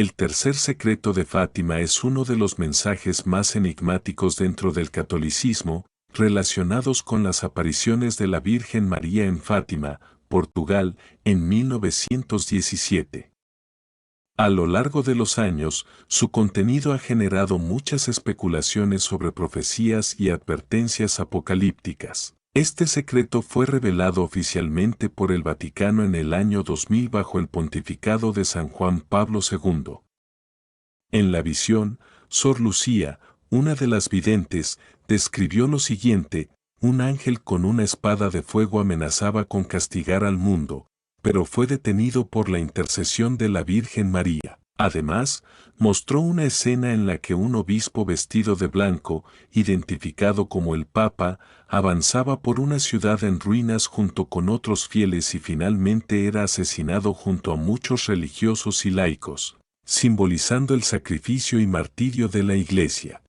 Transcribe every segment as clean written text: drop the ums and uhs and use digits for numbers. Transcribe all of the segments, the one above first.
El tercer secreto de Fátima es uno de los mensajes más enigmáticos dentro del catolicismo, relacionados con las apariciones de la Virgen María en Fátima, Portugal, en 1917. A lo largo de los años, su contenido ha generado muchas especulaciones sobre profecías y advertencias apocalípticas. Este secreto fue revelado oficialmente por el Vaticano en el año 2000 bajo el pontificado de San Juan Pablo II. En la visión, Sor Lucía, una de las videntes, describió lo siguiente: un ángel con una espada de fuego amenazaba con castigar al mundo, pero fue detenido por la intercesión de la Virgen María. Además, mostró una escena en la que un obispo vestido de blanco, identificado como el Papa, avanzaba por una ciudad en ruinas junto con otros fieles y finalmente era asesinado junto a muchos religiosos y laicos, simbolizando el sacrificio y martirio de la Iglesia.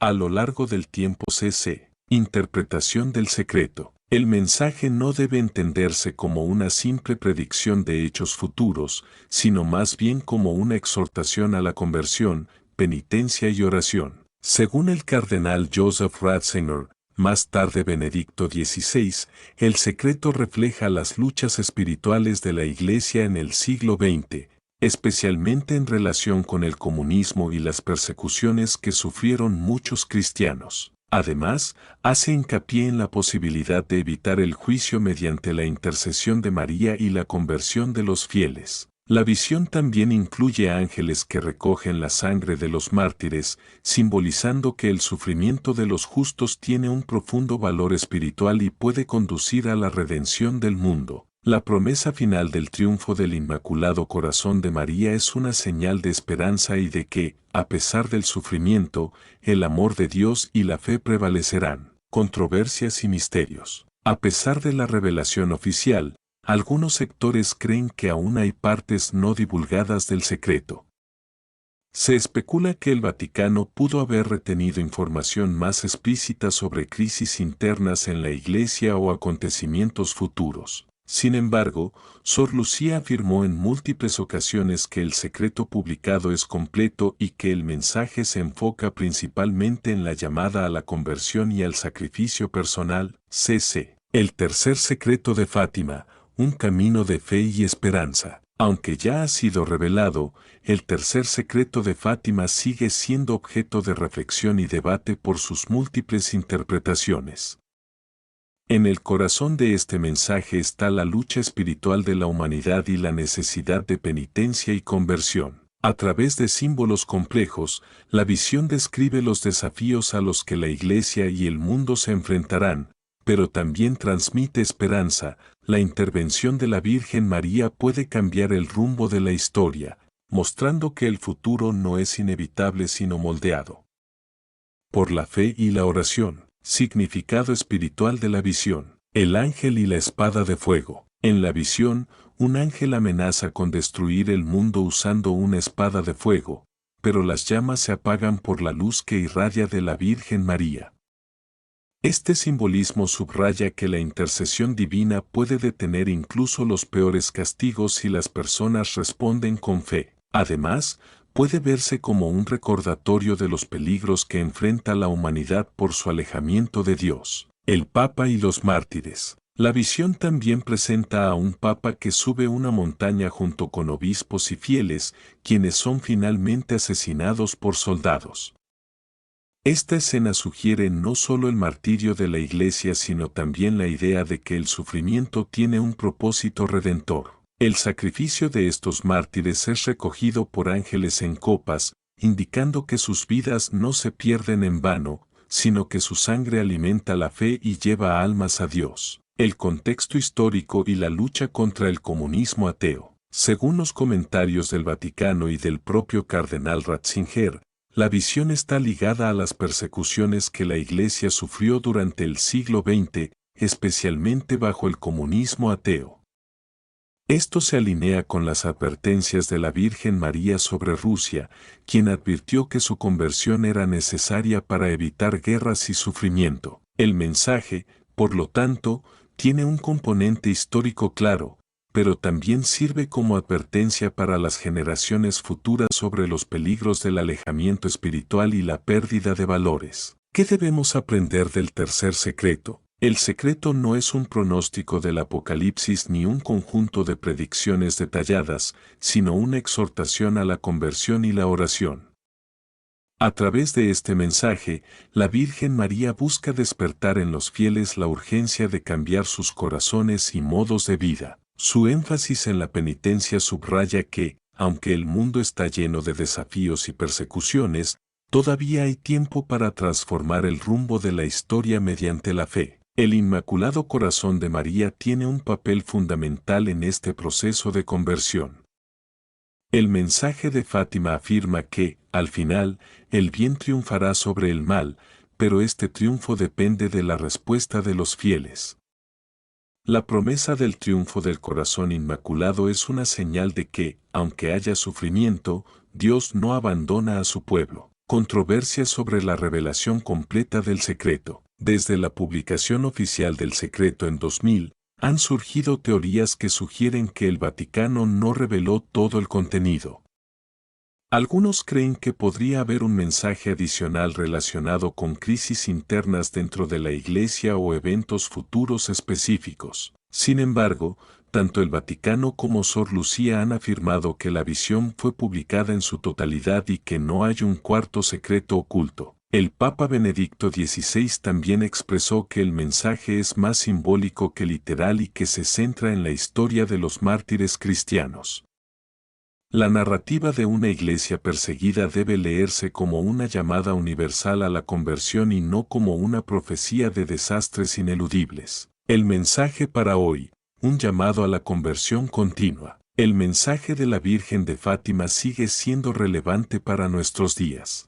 A lo largo del tiempo c.c. Interpretación del secreto. El mensaje no debe entenderse como una simple predicción de hechos futuros, sino más bien como una exhortación a la conversión, penitencia y oración. Según el cardenal Joseph Ratzinger, más tarde Benedicto XVI, el secreto refleja las luchas espirituales de la Iglesia en el siglo XX, especialmente en relación con el comunismo y las persecuciones que sufrieron muchos cristianos. Además, hace hincapié en la posibilidad de evitar el juicio mediante la intercesión de María y la conversión de los fieles. La visión también incluye ángeles que recogen la sangre de los mártires, simbolizando que el sufrimiento de los justos tiene un profundo valor espiritual y puede conducir a la redención del mundo. La promesa final del triunfo del Inmaculado Corazón de María es una señal de esperanza y de que, a pesar del sufrimiento, el amor de Dios y la fe prevalecerán. Controversias y misterios. A pesar de la revelación oficial, algunos sectores creen que aún hay partes no divulgadas del secreto. Se especula que el Vaticano pudo haber retenido información más explícita sobre crisis internas en la Iglesia o acontecimientos futuros. Sin embargo, Sor Lucía afirmó en múltiples ocasiones que el secreto publicado es completo y que el mensaje se enfoca principalmente en la llamada a la conversión y al sacrificio personal, c.c. El tercer secreto de Fátima, un camino de fe y esperanza. Aunque ya ha sido revelado, el tercer secreto de Fátima sigue siendo objeto de reflexión y debate por sus múltiples interpretaciones. En el corazón de este mensaje está la lucha espiritual de la humanidad y la necesidad de penitencia y conversión. A través de símbolos complejos, la visión describe los desafíos a los que la Iglesia y el mundo se enfrentarán, pero también transmite esperanza. La intervención de la Virgen María puede cambiar el rumbo de la historia, mostrando que el futuro no es inevitable sino moldeado por la fe y la oración. Significado espiritual de la visión. El ángel y la espada de fuego. En la visión, un ángel amenaza con destruir el mundo usando una espada de fuego, pero las llamas se apagan por la luz que irradia de la Virgen María. Este simbolismo subraya que la intercesión divina puede detener incluso los peores castigos si las personas responden con fe. Además, puede verse como un recordatorio de los peligros que enfrenta la humanidad por su alejamiento de Dios. El Papa y los mártires. La visión también presenta a un Papa que sube una montaña junto con obispos y fieles, quienes son finalmente asesinados por soldados. Esta escena sugiere no solo el martirio de la Iglesia sino también la idea de que el sufrimiento tiene un propósito redentor. El sacrificio de estos mártires es recogido por ángeles en copas, indicando que sus vidas no se pierden en vano, sino que su sangre alimenta la fe y lleva almas a Dios. El contexto histórico y la lucha contra el comunismo ateo. Según los comentarios del Vaticano y del propio cardenal Ratzinger, la visión está ligada a las persecuciones que la Iglesia sufrió durante el siglo XX, especialmente bajo el comunismo ateo. Esto se alinea con las advertencias de la Virgen María sobre Rusia, quien advirtió que su conversión era necesaria para evitar guerras y sufrimiento. El mensaje, por lo tanto, tiene un componente histórico claro, pero también sirve como advertencia para las generaciones futuras sobre los peligros del alejamiento espiritual y la pérdida de valores. ¿Qué debemos aprender del tercer secreto? El secreto no es un pronóstico del Apocalipsis ni un conjunto de predicciones detalladas, sino una exhortación a la conversión y la oración. A través de este mensaje, la Virgen María busca despertar en los fieles la urgencia de cambiar sus corazones y modos de vida. Su énfasis en la penitencia subraya que, aunque el mundo está lleno de desafíos y persecuciones, todavía hay tiempo para transformar el rumbo de la historia mediante la fe. El Inmaculado Corazón de María tiene un papel fundamental en este proceso de conversión. El mensaje de Fátima afirma que, al final, el bien triunfará sobre el mal, pero este triunfo depende de la respuesta de los fieles. La promesa del triunfo del corazón inmaculado es una señal de que, aunque haya sufrimiento, Dios no abandona a su pueblo. Controversia sobre la revelación completa del secreto. Desde la publicación oficial del secreto en 2000, han surgido teorías que sugieren que el Vaticano no reveló todo el contenido. Algunos creen que podría haber un mensaje adicional relacionado con crisis internas dentro de la Iglesia o eventos futuros específicos. Sin embargo, tanto el Vaticano como Sor Lucía han afirmado que la visión fue publicada en su totalidad y que no hay un cuarto secreto oculto. El Papa Benedicto XVI también expresó que el mensaje es más simbólico que literal y que se centra en la historia de los mártires cristianos. La narrativa de una iglesia perseguida debe leerse como una llamada universal a la conversión y no como una profecía de desastres ineludibles. El mensaje para hoy, un llamado a la conversión continua. El mensaje de la Virgen de Fátima sigue siendo relevante para nuestros días.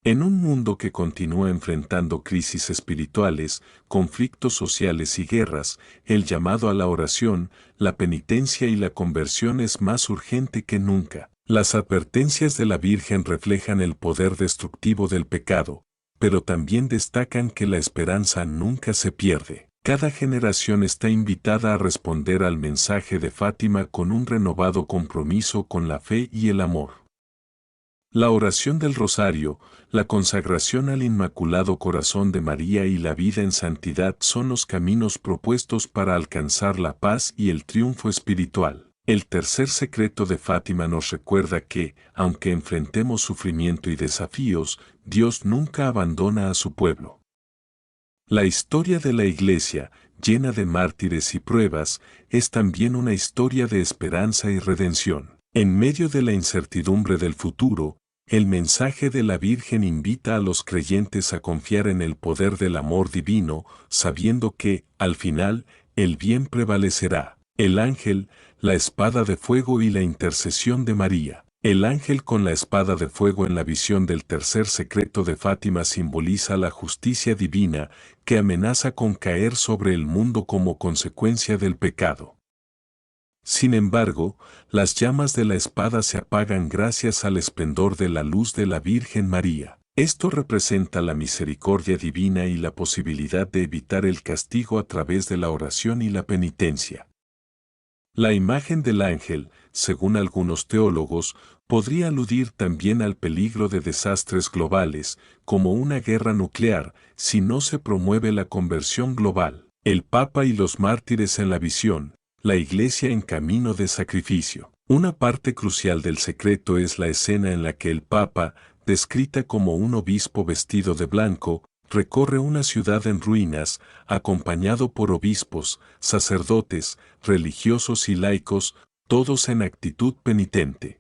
En un mundo que continúa enfrentando crisis espirituales, conflictos sociales y guerras, el llamado a la oración, la penitencia y la conversión es más urgente que nunca. Las advertencias de la Virgen reflejan el poder destructivo del pecado, pero también destacan que la esperanza nunca se pierde. Cada generación está invitada a responder al mensaje de Fátima con un renovado compromiso con la fe y el amor. La oración del Rosario, la consagración al Inmaculado Corazón de María y la vida en santidad son los caminos propuestos para alcanzar la paz y el triunfo espiritual. El tercer secreto de Fátima nos recuerda que, aunque enfrentemos sufrimiento y desafíos, Dios nunca abandona a su pueblo. La historia de la Iglesia, llena de mártires y pruebas, es también una historia de esperanza y redención. En medio de la incertidumbre del futuro, el mensaje de la Virgen invita a los creyentes a confiar en el poder del amor divino, sabiendo que, al final, el bien prevalecerá. El ángel, la espada de fuego y la intercesión de María. El ángel con la espada de fuego en la visión del tercer secreto de Fátima simboliza la justicia divina que amenaza con caer sobre el mundo como consecuencia del pecado. Sin embargo, las llamas de la espada se apagan gracias al esplendor de la luz de la Virgen María. Esto representa la misericordia divina y la posibilidad de evitar el castigo a través de la oración y la penitencia. La imagen del ángel, según algunos teólogos, podría aludir también al peligro de desastres globales, como una guerra nuclear, si no se promueve la conversión global. El Papa y los mártires en la visión. La Iglesia en camino de sacrificio. Una parte crucial del secreto es la escena en la que el Papa, descrita como un obispo vestido de blanco, recorre una ciudad en ruinas, acompañado por obispos, sacerdotes, religiosos y laicos, todos en actitud penitente.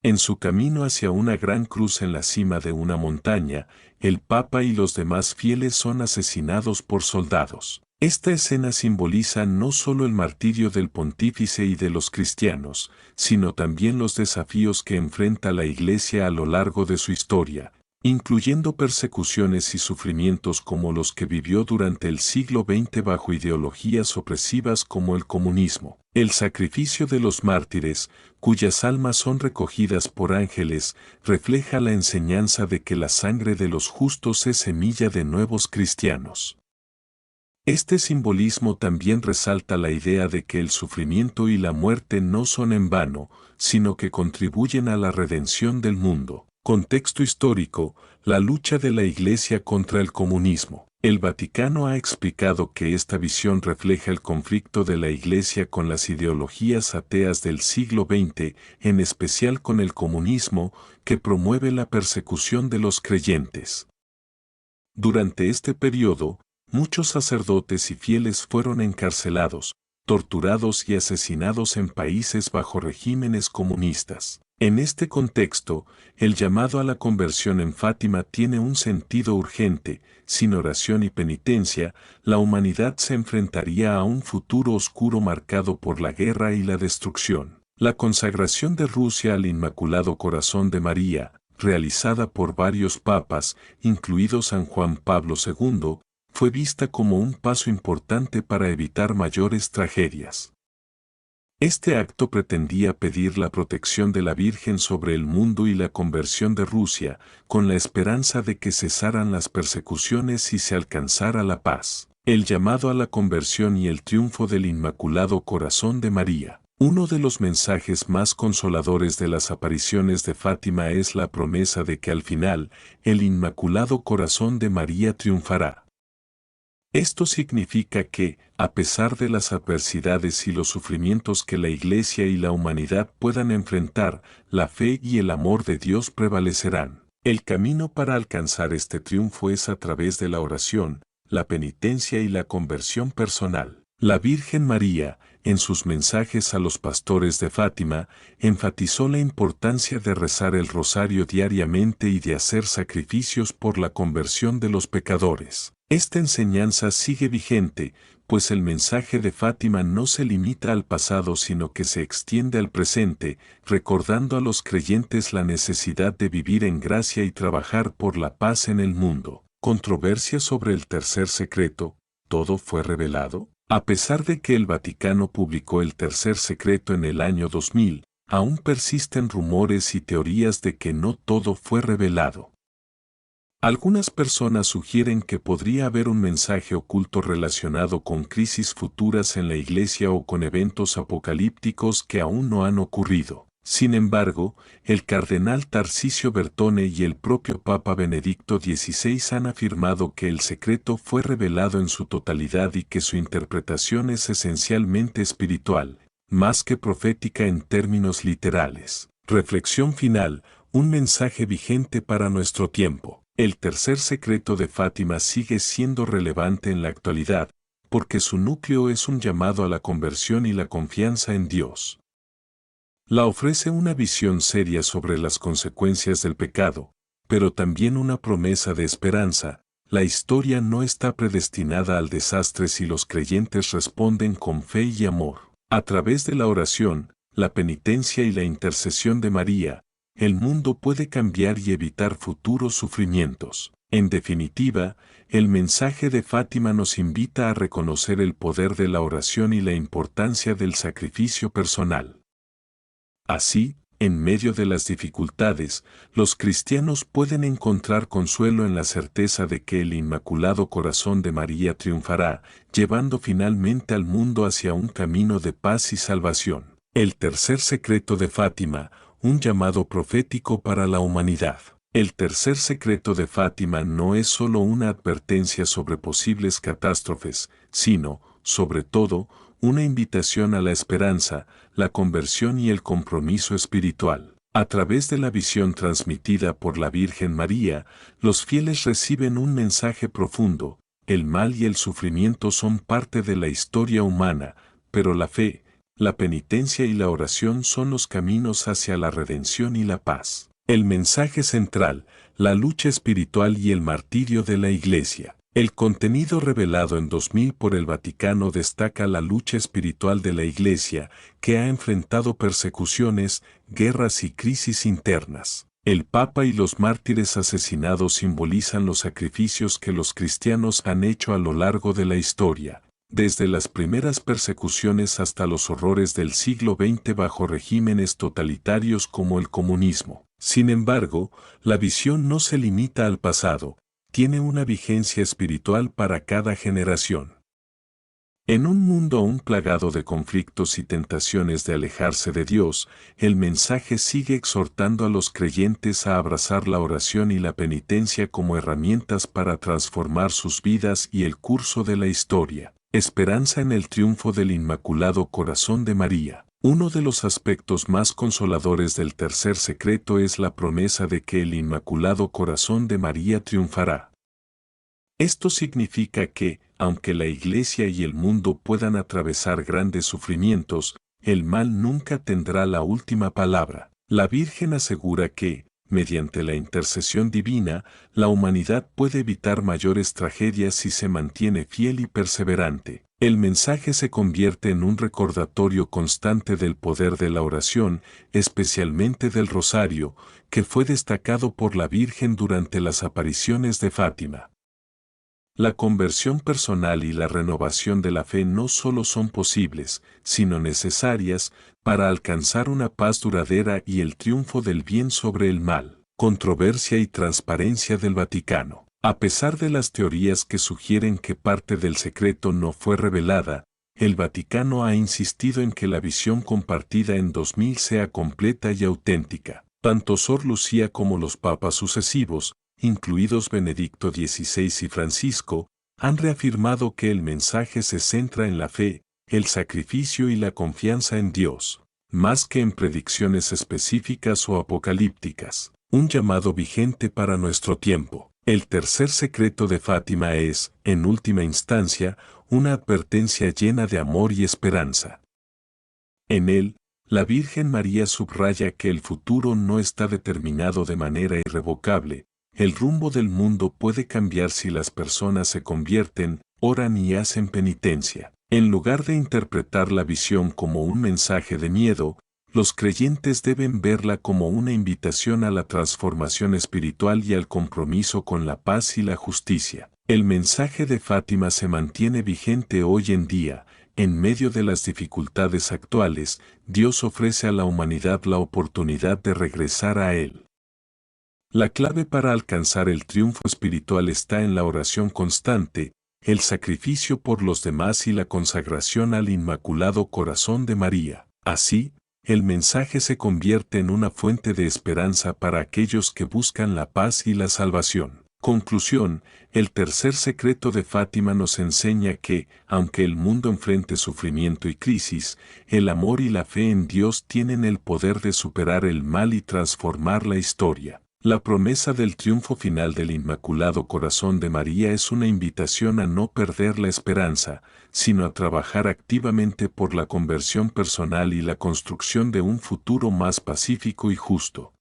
En su camino hacia una gran cruz en la cima de una montaña, el Papa y los demás fieles son asesinados por soldados. Esta escena simboliza no solo el martirio del pontífice y de los cristianos, sino también los desafíos que enfrenta la Iglesia a lo largo de su historia, incluyendo persecuciones y sufrimientos como los que vivió durante el siglo XX bajo ideologías opresivas como el comunismo. El sacrificio de los mártires, cuyas almas son recogidas por ángeles, refleja la enseñanza de que la sangre de los justos es semilla de nuevos cristianos. Este simbolismo también resalta la idea de que el sufrimiento y la muerte no son en vano, sino que contribuyen a la redención del mundo. Contexto histórico: la lucha de la Iglesia contra el comunismo. El Vaticano ha explicado que esta visión refleja el conflicto de la Iglesia con las ideologías ateas del siglo XX, en especial con el comunismo, que promueve la persecución de los creyentes. Durante este periodo, muchos sacerdotes y fieles fueron encarcelados, torturados y asesinados en países bajo regímenes comunistas. En este contexto, el llamado a la conversión en Fátima tiene un sentido urgente. Sin oración y penitencia, la humanidad se enfrentaría a un futuro oscuro marcado por la guerra y la destrucción. La consagración de Rusia al Inmaculado Corazón de María, realizada por varios papas, incluido San Juan Pablo II, fue vista como un paso importante para evitar mayores tragedias. Este acto pretendía pedir la protección de la Virgen sobre el mundo y la conversión de Rusia, con la esperanza de que cesaran las persecuciones y se alcanzara la paz. El llamado a la conversión y el triunfo del Inmaculado Corazón de María. Uno de los mensajes más consoladores de las apariciones de Fátima es la promesa de que al final, el Inmaculado Corazón de María triunfará. Esto significa que, a pesar de las adversidades y los sufrimientos que la Iglesia y la humanidad puedan enfrentar, la fe y el amor de Dios prevalecerán. El camino para alcanzar este triunfo es a través de la oración, la penitencia y la conversión personal. La Virgen María, en sus mensajes a los pastores de Fátima, enfatizó la importancia de rezar el rosario diariamente y de hacer sacrificios por la conversión de los pecadores. Esta enseñanza sigue vigente, pues el mensaje de Fátima no se limita al pasado sino que se extiende al presente, recordando a los creyentes la necesidad de vivir en gracia y trabajar por la paz en el mundo. Controversia sobre el tercer secreto: ¿todo fue revelado? A pesar de que el Vaticano publicó el tercer secreto en el año 2000, aún persisten rumores y teorías de que no todo fue revelado. Algunas personas sugieren que podría haber un mensaje oculto relacionado con crisis futuras en la Iglesia o con eventos apocalípticos que aún no han ocurrido. Sin embargo, el cardenal Tarcisio Bertone y el propio Papa Benedicto XVI han afirmado que el secreto fue revelado en su totalidad y que su interpretación es esencialmente espiritual, más que profética en términos literales. Reflexión final: un mensaje vigente para nuestro tiempo. El tercer secreto de Fátima sigue siendo relevante en la actualidad, porque su núcleo es un llamado a la conversión y la confianza en Dios. La ofrece una visión seria sobre las consecuencias del pecado, pero también una promesa de esperanza. La historia no está predestinada al desastre si los creyentes responden con fe y amor. A través de la oración, la penitencia y la intercesión de María, el mundo puede cambiar y evitar futuros sufrimientos. En definitiva, el mensaje de Fátima nos invita a reconocer el poder de la oración y la importancia del sacrificio personal. Así, en medio de las dificultades, los cristianos pueden encontrar consuelo en la certeza de que el Inmaculado Corazón de María triunfará, llevando finalmente al mundo hacia un camino de paz y salvación. El tercer secreto de Fátima: un llamado profético para la humanidad. El tercer secreto de Fátima no es solo una advertencia sobre posibles catástrofes, sino, sobre todo, una invitación a la esperanza, la conversión y el compromiso espiritual. A través de la visión transmitida por la Virgen María, los fieles reciben un mensaje profundo: el mal y el sufrimiento son parte de la historia humana, pero la fe, la penitencia y la oración son los caminos hacia la redención y la paz. El mensaje central: la lucha espiritual y el martirio de la Iglesia. El contenido revelado en 2000 por el Vaticano destaca la lucha espiritual de la Iglesia, que ha enfrentado persecuciones, guerras y crisis internas. El Papa y los mártires asesinados simbolizan los sacrificios que los cristianos han hecho a lo largo de la historia, desde las primeras persecuciones hasta los horrores del siglo XX bajo regímenes totalitarios como el comunismo. Sin embargo, la visión no se limita al pasado, tiene una vigencia espiritual para cada generación. En un mundo aún plagado de conflictos y tentaciones de alejarse de Dios, el mensaje sigue exhortando a los creyentes a abrazar la oración y la penitencia como herramientas para transformar sus vidas y el curso de la historia. Esperanza en el triunfo del Inmaculado Corazón de María. Uno de los aspectos más consoladores del tercer secreto es la promesa de que el Inmaculado Corazón de María triunfará. Esto significa que, aunque la Iglesia y el mundo puedan atravesar grandes sufrimientos, el mal nunca tendrá la última palabra. La Virgen asegura que, mediante la intercesión divina, la humanidad puede evitar mayores tragedias si se mantiene fiel y perseverante. El mensaje se convierte en un recordatorio constante del poder de la oración, especialmente del rosario, que fue destacado por la Virgen durante las apariciones de Fátima. La conversión personal y la renovación de la fe no solo son posibles, sino necesarias, para alcanzar una paz duradera y el triunfo del bien sobre el mal. Controversia y transparencia del Vaticano. A pesar de las teorías que sugieren que parte del secreto no fue revelada, el Vaticano ha insistido en que la visión compartida en 2000 sea completa y auténtica. Tanto Sor Lucía como los papas sucesivos, incluidos Benedicto XVI y Francisco, han reafirmado que el mensaje se centra en la fe, el sacrificio y la confianza en Dios, más que en predicciones específicas o apocalípticas. Un llamado vigente para nuestro tiempo. El tercer secreto de Fátima es, en última instancia, una advertencia llena de amor y esperanza. En él, la Virgen María subraya que el futuro no está determinado de manera irrevocable. El rumbo del mundo puede cambiar si las personas se convierten, oran y hacen penitencia. En lugar de interpretar la visión como un mensaje de miedo, los creyentes deben verla como una invitación a la transformación espiritual y al compromiso con la paz y la justicia. El mensaje de Fátima se mantiene vigente hoy en día. En medio de las dificultades actuales, Dios ofrece a la humanidad la oportunidad de regresar a Él. La clave para alcanzar el triunfo espiritual está en la oración constante, el sacrificio por los demás y la consagración al Inmaculado Corazón de María. Así, el mensaje se convierte en una fuente de esperanza para aquellos que buscan la paz y la salvación. Conclusión, el tercer secreto de Fátima nos enseña que, aunque el mundo enfrente sufrimiento y crisis, el amor y la fe en Dios tienen el poder de superar el mal y transformar la historia. La promesa del triunfo final del Inmaculado Corazón de María es una invitación a no perder la esperanza, sino a trabajar activamente por la conversión personal y la construcción de un futuro más pacífico y justo.